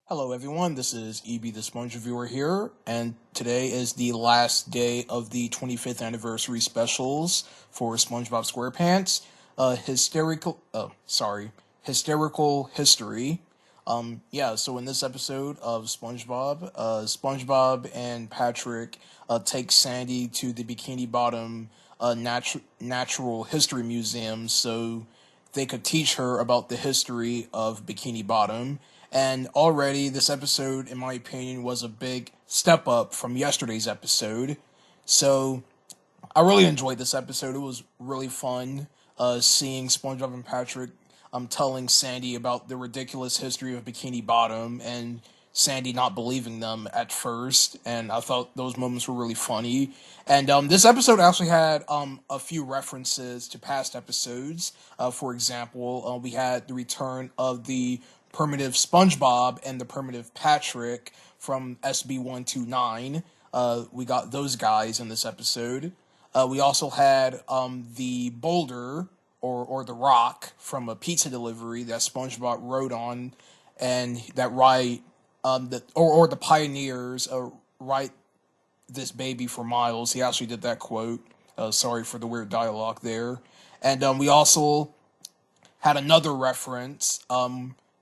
Hello everyone, this is EB the Sponge Reviewer here, and today is the last day of the 25th anniversary specials for SpongeBob SquarePants. Hysterical History. So in this episode of SpongeBob, SpongeBob and Patrick take Sandy to the Bikini Bottom Natural History Museum so they could teach her about the history of Bikini Bottom. And already, this episode, in my opinion, was a big step up from yesterday's episode. So, I really enjoyed this episode. It was really fun seeing SpongeBob and Patrick telling Sandy about the ridiculous history of Bikini Bottom and Sandy not believing them at first. And I thought those moments were really funny. And this episode actually had a few references to past episodes. For example, we had the return of the primitive SpongeBob and the primitive Patrick from SB129. We got those guys in this episode. We also had the boulder or the rock from a pizza delivery that SpongeBob rode on, and that the pioneers ride this baby for miles. He actually did that quote. Sorry for the weird dialogue there. And we also had another reference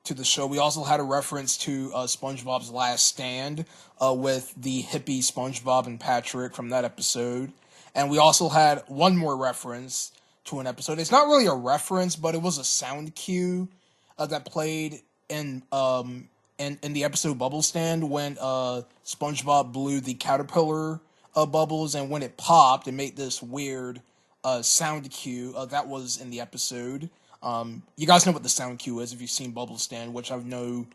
to the show. We also had a reference to SpongeBob's Last Stand with the hippie SpongeBob and Patrick from that episode. And we also had one more reference to an episode. It's not really a reference, but it was a sound cue that played in the episode Bubble Stand when SpongeBob blew the caterpillar bubbles, and when it popped, it made this weird sound cue. That was in the episode. You guys know what the sound cue is if you've seen Bubble Stand, which I know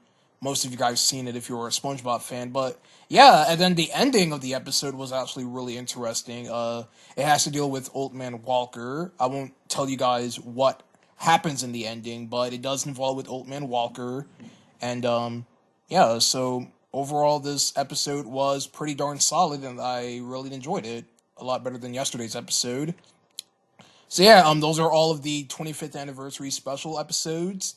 most of you guys seen it if you're a SpongeBob fan. But yeah, and then the ending of the episode was actually really interesting. It has to deal with Old Man Walker. I won't tell you guys what happens in the ending, but it does involve with Old Man Walker. And so overall this episode was pretty darn solid, and I really enjoyed it. A lot better than yesterday's episode. So yeah, those are all of the 25th anniversary special episodes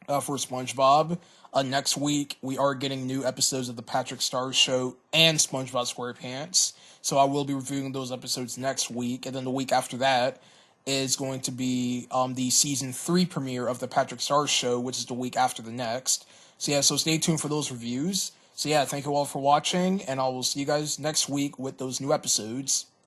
for SpongeBob. Next week, we are getting new episodes of the Patrick Star Show and SpongeBob SquarePants. So I will be reviewing those episodes next week, and then the week after that is going to be the season 3 premiere of the Patrick Star Show, which is the week after the next. So yeah, so stay tuned for those reviews. So yeah, thank you all for watching, and I will see you guys next week with those new episodes.